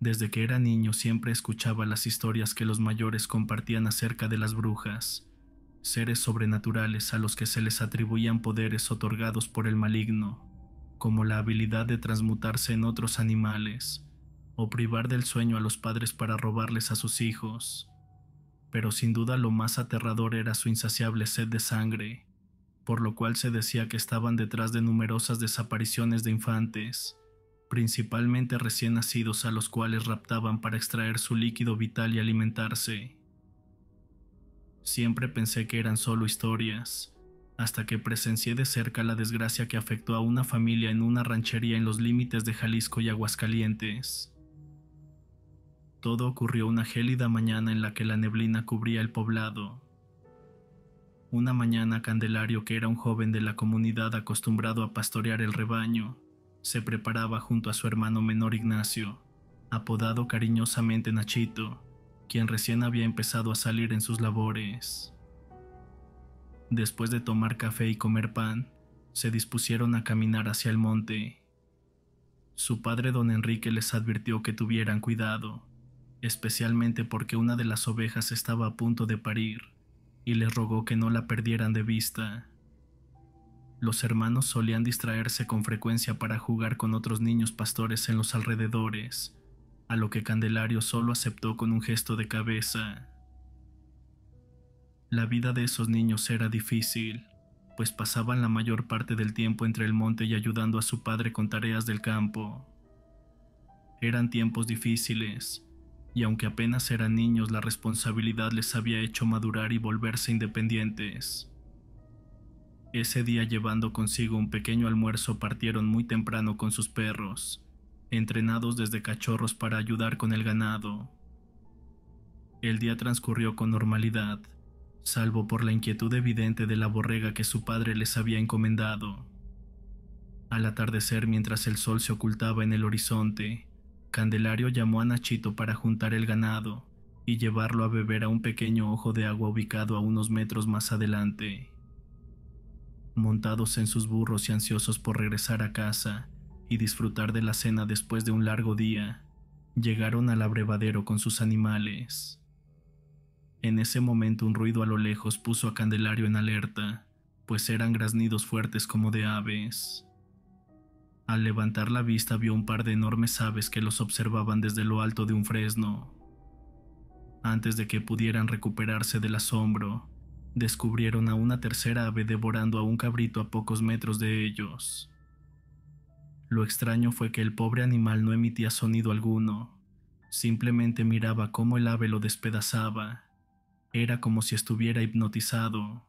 Desde que era niño siempre escuchaba las historias que los mayores compartían acerca de las brujas, seres sobrenaturales a los que se les atribuían poderes otorgados por el maligno, como la habilidad de transmutarse en otros animales o privar del sueño a los padres para robarles a sus hijos. Pero sin duda lo más aterrador era su insaciable sed de sangre, por lo cual se decía que estaban detrás de numerosas desapariciones de infantes, principalmente recién nacidos, a los cuales raptaban para extraer su líquido vital y alimentarse. Siempre pensé que eran solo historias, hasta que presencié de cerca la desgracia que afectó a una familia en una ranchería en los límites de Jalisco y Aguascalientes. Todo ocurrió una gélida mañana en la que la neblina cubría el poblado. Una mañana, Candelario, que era un joven de la comunidad acostumbrado a pastorear el rebaño, se preparaba junto a su hermano menor Ignacio, apodado cariñosamente Nachito, quien recién había empezado a salir en sus labores. Después de tomar café y comer pan, se dispusieron a caminar hacia el monte. Su padre don Enrique les advirtió que tuvieran cuidado, especialmente porque una de las ovejas estaba a punto de parir, y les rogó que no la perdieran de vista. Los hermanos solían distraerse con frecuencia para jugar con otros niños pastores en los alrededores, a lo que Candelario solo aceptó con un gesto de cabeza. La vida de esos niños era difícil, pues pasaban la mayor parte del tiempo entre el monte y ayudando a su padre con tareas del campo. Eran tiempos difíciles, y aunque apenas eran niños, la responsabilidad les había hecho madurar y volverse independientes. Ese día, llevando consigo un pequeño almuerzo, partieron muy temprano con sus perros, entrenados desde cachorros para ayudar con el ganado. El día transcurrió con normalidad, salvo por la inquietud evidente de la borrega que su padre les había encomendado. Al atardecer, mientras el sol se ocultaba en el horizonte, Candelario llamó a Nachito para juntar el ganado y llevarlo a beber a un pequeño ojo de agua ubicado a unos metros más adelante. Montados en sus burros y ansiosos por regresar a casa y disfrutar de la cena después de un largo día, llegaron al abrevadero con sus animales. En ese momento un ruido a lo lejos puso a Candelario en alerta, pues eran graznidos fuertes como de aves. Al levantar la vista vio un par de enormes aves que los observaban desde lo alto de un fresno. Antes de que pudieran recuperarse del asombro, descubrieron a una tercera ave devorando a un cabrito a pocos metros de ellos. Lo extraño fue que el pobre animal no emitía sonido alguno, simplemente miraba cómo el ave lo despedazaba. Era como si estuviera hipnotizado.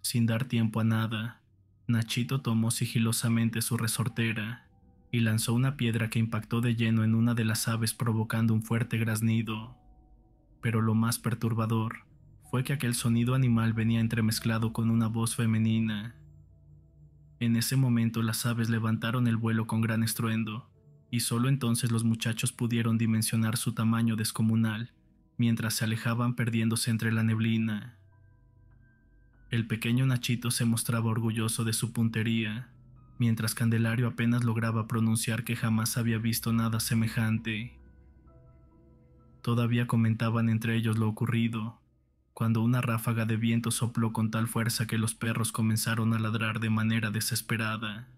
Sin dar tiempo a nada, Nachito tomó sigilosamente su resortera y lanzó una piedra que impactó de lleno en una de las aves, provocando un fuerte graznido. Pero lo más perturbador fue que aquel sonido animal venía entremezclado con una voz femenina. En ese momento las aves levantaron el vuelo con gran estruendo, y solo entonces los muchachos pudieron dimensionar su tamaño descomunal, mientras se alejaban perdiéndose entre la neblina. El pequeño Nachito se mostraba orgulloso de su puntería, mientras Candelario apenas lograba pronunciar que jamás había visto nada semejante. Todavía comentaban entre ellos lo ocurrido, cuando una ráfaga de viento sopló con tal fuerza que los perros comenzaron a ladrar de manera desesperada.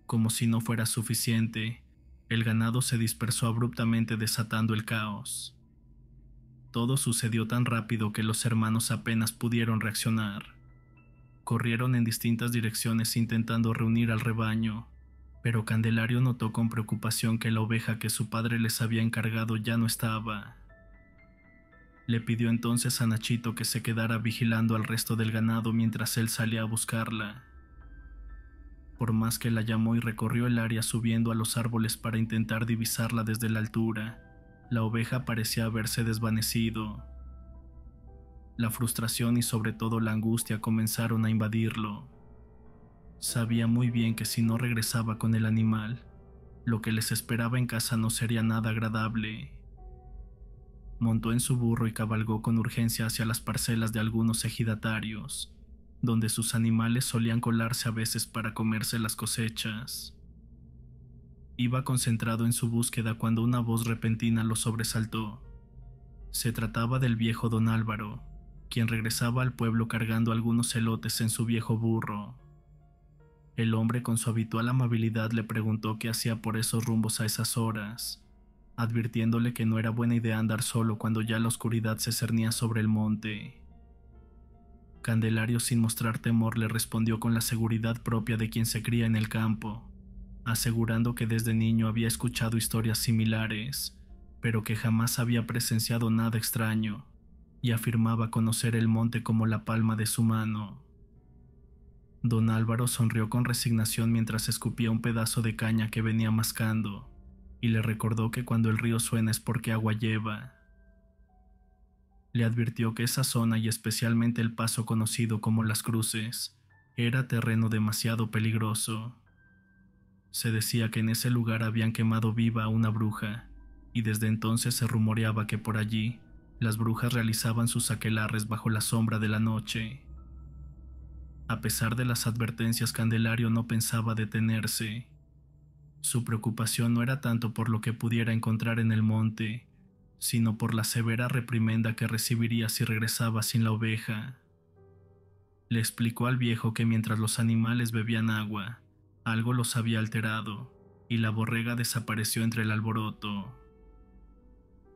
Como si no fuera suficiente, el ganado se dispersó abruptamente, desatando el caos. Todo sucedió tan rápido que los hermanos apenas pudieron reaccionar. Corrieron en distintas direcciones intentando reunir al rebaño, pero Candelario notó con preocupación que la oveja que su padre les había encargado ya no estaba. Le pidió entonces a Nachito que se quedara vigilando al resto del ganado mientras él salía a buscarla. Por más que la llamó y recorrió el área subiendo a los árboles para intentar divisarla desde la altura, la oveja parecía haberse desvanecido. La frustración y sobre todo la angustia comenzaron a invadirlo. Sabía muy bien que si no regresaba con el animal, lo que les esperaba en casa no sería nada agradable. Montó en su burro y cabalgó con urgencia hacia las parcelas de algunos ejidatarios, donde sus animales solían colarse a veces para comerse las cosechas. Iba concentrado en su búsqueda cuando una voz repentina lo sobresaltó. Se trataba del viejo don Álvaro, quien regresaba al pueblo cargando algunos elotes en su viejo burro. El hombre con su habitual amabilidad le preguntó qué hacía por esos rumbos a esas horas, advirtiéndole que no era buena idea andar solo cuando ya la oscuridad se cernía sobre el monte. Candelario, sin mostrar temor, le respondió con la seguridad propia de quien se cría en el campo, asegurando que desde niño había escuchado historias similares, pero que jamás había presenciado nada extraño, y afirmaba conocer el monte como la palma de su mano. Don Álvaro sonrió con resignación mientras escupía un pedazo de caña que venía mascando, y le recordó que cuando el río suena es porque agua lleva. Le advirtió que esa zona, y especialmente el paso conocido como Las Cruces, era terreno demasiado peligroso. Se decía que en ese lugar habían quemado viva a una bruja, y desde entonces se rumoreaba que por allí las brujas realizaban sus aquelarres bajo la sombra de la noche. A pesar de las advertencias, Candelario no pensaba detenerse. Su preocupación no era tanto por lo que pudiera encontrar en el monte, sino por la severa reprimenda que recibiría si regresaba sin la oveja. Le explicó al viejo que mientras los animales bebían agua, algo los había alterado, y la borrega desapareció entre el alboroto.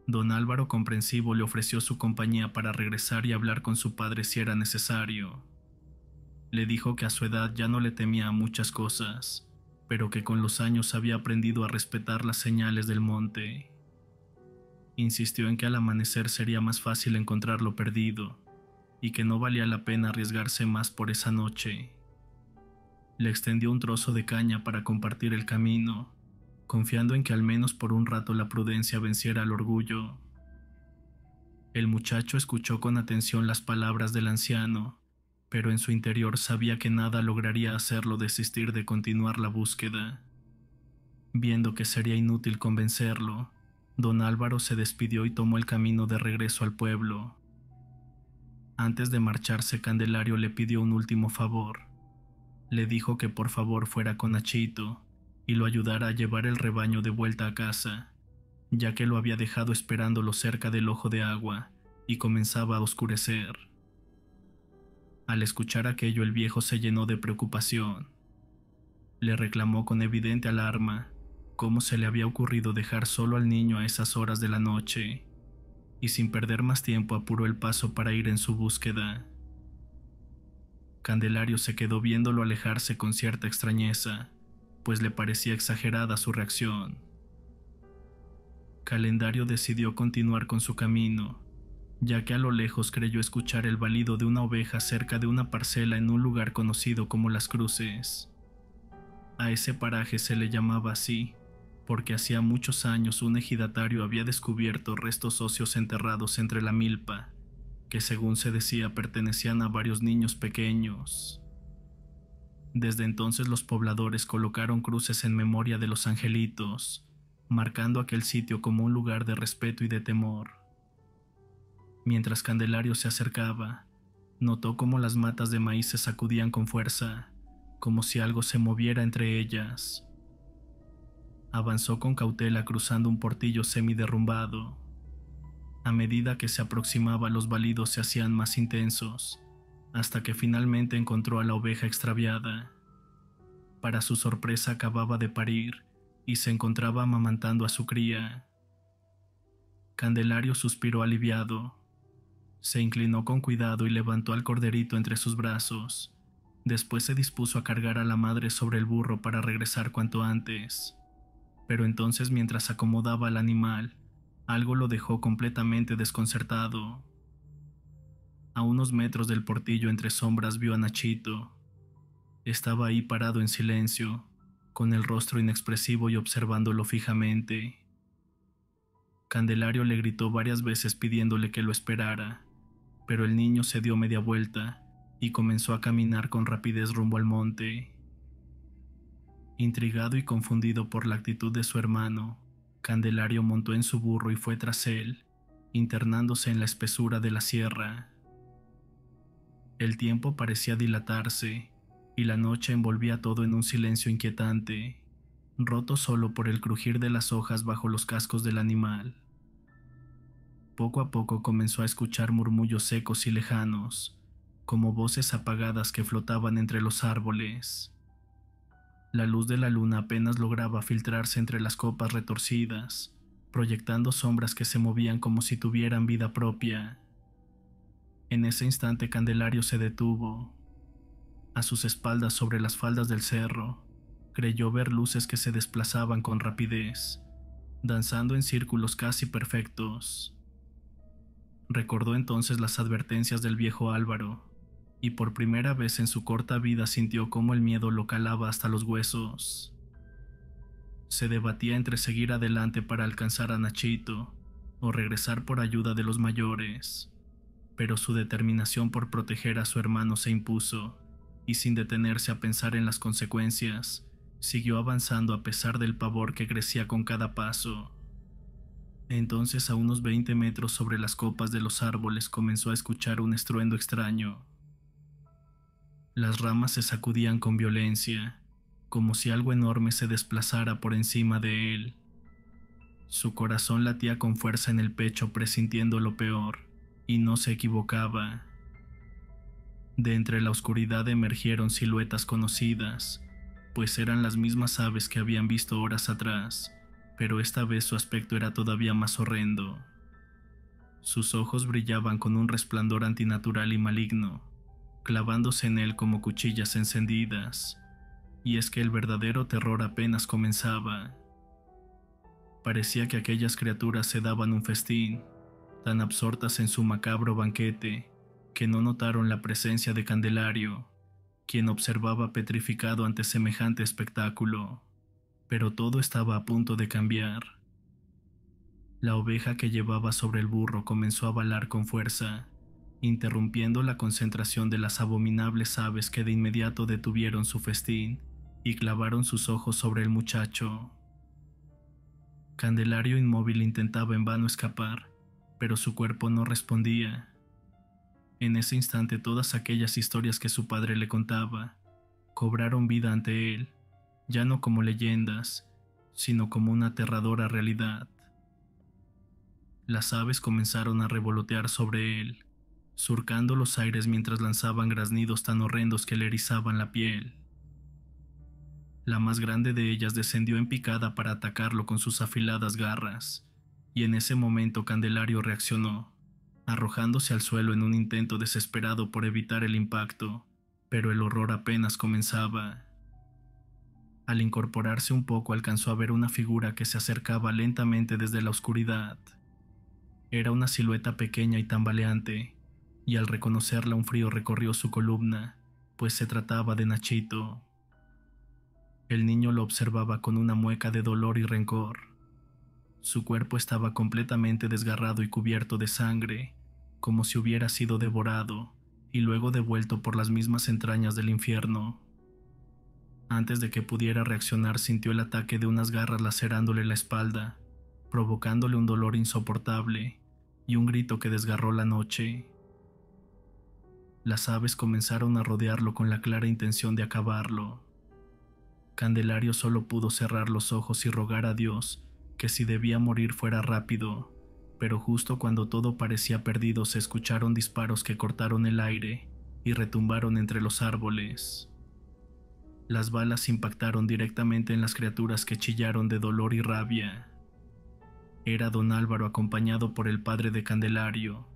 Don Álvaro, comprensivo, le ofreció su compañía para regresar y hablar con su padre si era necesario. Le dijo que a su edad ya no le temía a muchas cosas, pero que con los años había aprendido a respetar las señales del monte. Insistió en que al amanecer sería más fácil encontrar lo perdido, y que no valía la pena arriesgarse más por esa noche. Le extendió un trozo de caña para compartir el camino, confiando en que al menos por un rato la prudencia venciera al orgullo. El muchacho escuchó con atención las palabras del anciano, pero en su interior sabía que nada lograría hacerlo desistir de continuar la búsqueda. Viendo que sería inútil convencerlo, don Álvaro se despidió y tomó el camino de regreso al pueblo. Antes de marcharse, Candelario le pidió un último favor. Le dijo que por favor fuera con Nachito y lo ayudara a llevar el rebaño de vuelta a casa, ya que lo había dejado esperándolo cerca del ojo de agua y comenzaba a oscurecer. Al escuchar aquello, el viejo se llenó de preocupación. Le reclamó con evidente alarma cómo se le había ocurrido dejar solo al niño a esas horas de la noche, y sin perder más tiempo apuró el paso para ir en su búsqueda. Candelario se quedó viéndolo alejarse con cierta extrañeza, pues le parecía exagerada su reacción. Calendario decidió continuar con su camino, ya que a lo lejos creyó escuchar el balido de una oveja cerca de una parcela en un lugar conocido como Las Cruces. A ese paraje se le llamaba así, porque hacía muchos años un ejidatario había descubierto restos óseos enterrados entre la milpa, que según se decía pertenecían a varios niños pequeños. Desde entonces los pobladores colocaron cruces en memoria de los angelitos, marcando aquel sitio como un lugar de respeto y de temor. Mientras Candelario se acercaba, notó cómo las matas de maíz se sacudían con fuerza, como si algo se moviera entre ellas. Avanzó con cautela cruzando un portillo semiderrumbado. A medida que se aproximaba, los balidos se hacían más intensos, hasta que finalmente encontró a la oveja extraviada. Para su sorpresa, acababa de parir y se encontraba amamantando a su cría. Candelario suspiró aliviado. Se inclinó con cuidado y levantó al corderito entre sus brazos. Después se dispuso a cargar a la madre sobre el burro para regresar cuanto antes. Pero entonces, mientras acomodaba al animal, algo lo dejó completamente desconcertado. A unos metros del portillo, entre sombras, vio a Nachito. Estaba ahí parado en silencio, con el rostro inexpresivo y observándolo fijamente. Candelario le gritó varias veces pidiéndole que lo esperara, pero el niño se dio media vuelta y comenzó a caminar con rapidez rumbo al monte. Intrigado y confundido por la actitud de su hermano, Candelario montó en su burro y fue tras él, internándose en la espesura de la sierra. El tiempo parecía dilatarse, y la noche envolvía todo en un silencio inquietante. roto solo por el crujir de las hojas bajo los cascos del animal. Poco a poco comenzó a escuchar murmullos secos y lejanos, como voces apagadas que flotaban entre los árboles. La luz de la luna apenas lograba filtrarse entre las copas retorcidas, proyectando sombras que se movían como si tuvieran vida propia. En ese instante Candelario se detuvo. A sus espaldas, sobre las faldas del cerro, creyó ver luces que se desplazaban con rapidez, danzando en círculos casi perfectos. Recordó entonces las advertencias del viejo Álvaro, y por primera vez en su corta vida sintió cómo el miedo lo calaba hasta los huesos. Se debatía entre seguir adelante para alcanzar a Nachito o regresar por ayuda de los mayores, pero su determinación por proteger a su hermano se impuso, y sin detenerse a pensar en las consecuencias, siguió avanzando a pesar del pavor que crecía con cada paso. Entonces, a unos 20 metros sobre las copas de los árboles, comenzó a escuchar un estruendo extraño. Las ramas se sacudían con violencia, como si algo enorme se desplazara por encima de él. Su corazón latía con fuerza en el pecho, presintiendo lo peor, y no se equivocaba. De entre la oscuridad emergieron siluetas conocidas, pues eran las mismas aves que habían visto horas atrás, pero esta vez su aspecto era todavía más horrendo. Sus ojos brillaban con un resplandor antinatural y maligno, clavándose en él como cuchillas encendidas, y es que el verdadero terror apenas comenzaba. Parecía que aquellas criaturas se daban un festín, tan absortas en su macabro banquete, que no notaron la presencia de Candelario, quien observaba petrificado ante semejante espectáculo. Pero todo estaba a punto de cambiar. La oveja que llevaba sobre el burro comenzó a balar con fuerza, interrumpiendo la concentración de las abominables aves, que de inmediato detuvieron su festín y clavaron sus ojos sobre el muchacho. Candelario, inmóvil, intentaba en vano escapar, pero su cuerpo no respondía. En ese instante todas aquellas historias que su padre le contaba cobraron vida ante él, ya no como leyendas, sino como una aterradora realidad. Las aves comenzaron a revolotear sobre él, surcando los aires mientras lanzaban graznidos tan horrendos que le erizaban la piel. La más grande de ellas descendió en picada para atacarlo con sus afiladas garras, y en ese momento Candelario reaccionó, arrojándose al suelo en un intento desesperado por evitar el impacto, pero el horror apenas comenzaba. Al incorporarse un poco, alcanzó a ver una figura que se acercaba lentamente desde la oscuridad. Era una silueta pequeña y tambaleante, y al reconocerla un frío recorrió su columna, pues se trataba de Nachito. El niño lo observaba con una mueca de dolor y rencor. Su cuerpo estaba completamente desgarrado y cubierto de sangre, como si hubiera sido devorado y luego devuelto por las mismas entrañas del infierno. Antes de que pudiera reaccionar, sintió el ataque de unas garras lacerándole la espalda, provocándole un dolor insoportable y un grito que desgarró la noche. Las aves comenzaron a rodearlo con la clara intención de acabarlo. Candelario solo pudo cerrar los ojos y rogar a Dios que si debía morir fuera rápido, pero justo cuando todo parecía perdido se escucharon disparos que cortaron el aire y retumbaron entre los árboles. Las balas impactaron directamente en las criaturas, que chillaron de dolor y rabia. Era don Álvaro, acompañado por el padre de Candelario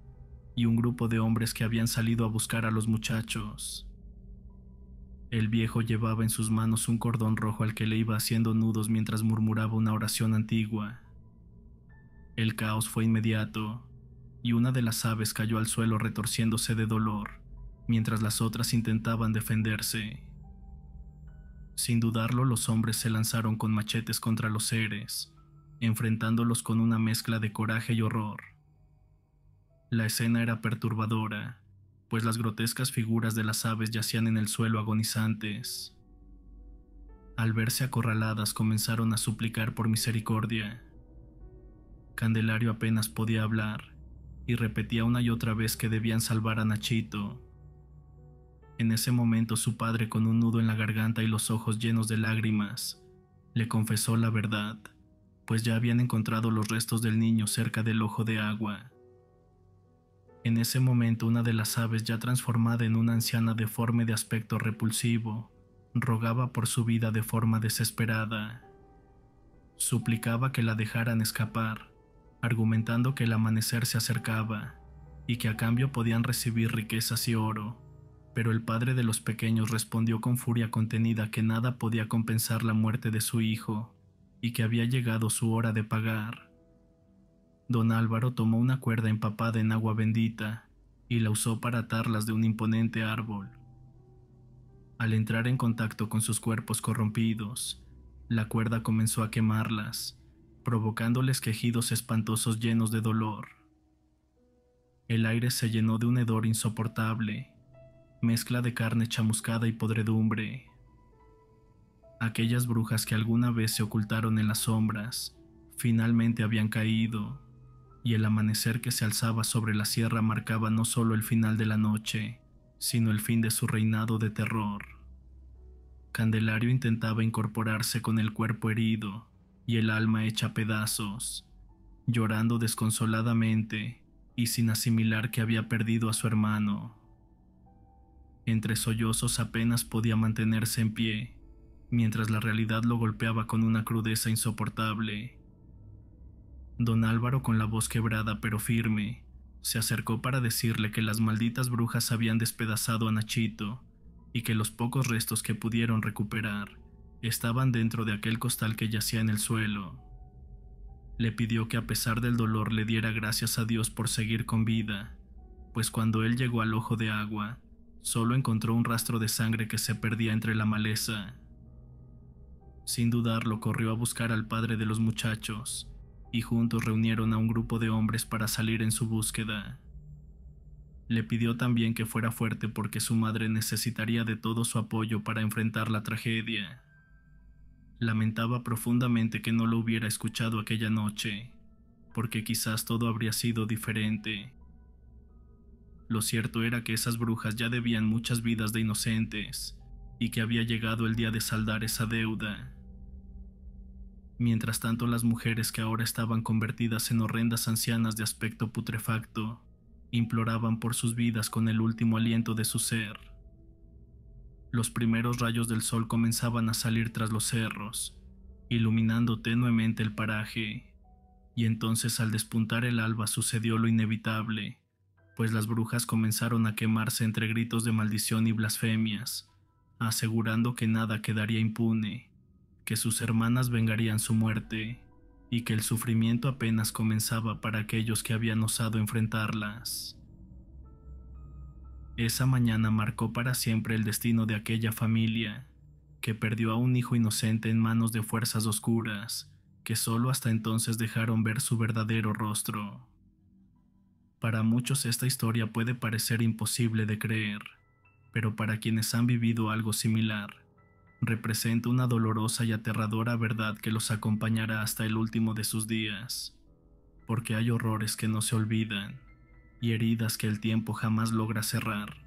y un grupo de hombres que habían salido a buscar a los muchachos. El viejo llevaba en sus manos un cordón rojo al que le iba haciendo nudos mientras murmuraba una oración antigua. El caos fue inmediato, y una de las aves cayó al suelo retorciéndose de dolor, mientras las otras intentaban defenderse. Sin dudarlo, los hombres se lanzaron con machetes contra los seres, enfrentándolos con una mezcla de coraje y horror. La escena era perturbadora, pues las grotescas figuras de las aves yacían en el suelo agonizantes. Al verse acorraladas, comenzaron a suplicar por misericordia. Candelario apenas podía hablar y repetía una y otra vez que debían salvar a Nachito. En ese momento su padre, con un nudo en la garganta y los ojos llenos de lágrimas, Le confesó la verdad, pues ya habían encontrado los restos del niño cerca del ojo de agua. En ese momento, una de las aves, ya transformada en una anciana deforme de aspecto repulsivo, rogaba por su vida de forma desesperada. Suplicaba que la dejaran escapar, argumentando que el amanecer se acercaba y que a cambio podían recibir riquezas y oro, pero el padre de los pequeños respondió con furia contenida que nada podía compensar la muerte de su hijo y que había llegado su hora de pagar. Don Álvaro tomó una cuerda empapada en agua bendita y la usó para atarlas de un imponente árbol. Al entrar en contacto con sus cuerpos corrompidos, la cuerda comenzó a quemarlas, provocándoles quejidos espantosos llenos de dolor. El aire se llenó de un hedor insoportable, mezcla de carne chamuscada y podredumbre. Aquellas brujas que alguna vez se ocultaron en las sombras, finalmente habían caído, y el amanecer que se alzaba sobre la sierra marcaba no solo el final de la noche, sino el fin de su reinado de terror. Candelario intentaba incorporarse con el cuerpo herido y el alma hecha pedazos, llorando desconsoladamente y sin asimilar que había perdido a su hermano. Entre sollozos apenas podía mantenerse en pie, mientras la realidad lo golpeaba con una crudeza insoportable. Don Álvaro, con la voz quebrada pero firme, se acercó para decirle que las malditas brujas habían despedazado a Nachito y que los pocos restos que pudieron recuperar estaban dentro de aquel costal que yacía en el suelo. Le pidió que a pesar del dolor le diera gracias a Dios por seguir con vida, pues cuando él llegó al ojo de agua, solo encontró un rastro de sangre que se perdía entre la maleza. Sin dudarlo, corrió a buscar al padre de los muchachos, y juntos reunieron a un grupo de hombres para salir en su búsqueda. Le pidió también que fuera fuerte porque su madre necesitaría de todo su apoyo para enfrentar la tragedia. Lamentaba profundamente que no lo hubiera escuchado aquella noche, porque quizás todo habría sido diferente. Lo cierto era que esas brujas ya debían muchas vidas de inocentes, y que había llegado el día de saldar esa deuda. Mientras tanto, las mujeres, que ahora estaban convertidas en horrendas ancianas de aspecto putrefacto, imploraban por sus vidas con el último aliento de su ser. Los primeros rayos del sol comenzaban a salir tras los cerros, iluminando tenuemente el paraje, y entonces al despuntar el alba sucedió lo inevitable, pues las brujas comenzaron a quemarse entre gritos de maldición y blasfemias, asegurando que nada quedaría impune, que sus hermanas vengarían su muerte y que el sufrimiento apenas comenzaba para aquellos que habían osado enfrentarlas. Esa mañana marcó para siempre el destino de aquella familia, que perdió a un hijo inocente en manos de fuerzas oscuras, que solo hasta entonces dejaron ver su verdadero rostro. Para muchos esta historia puede parecer imposible de creer, pero para quienes han vivido algo similar, representa una dolorosa y aterradora verdad que los acompañará hasta el último de sus días, porque hay horrores que no se olvidan y heridas que el tiempo jamás logra cerrar.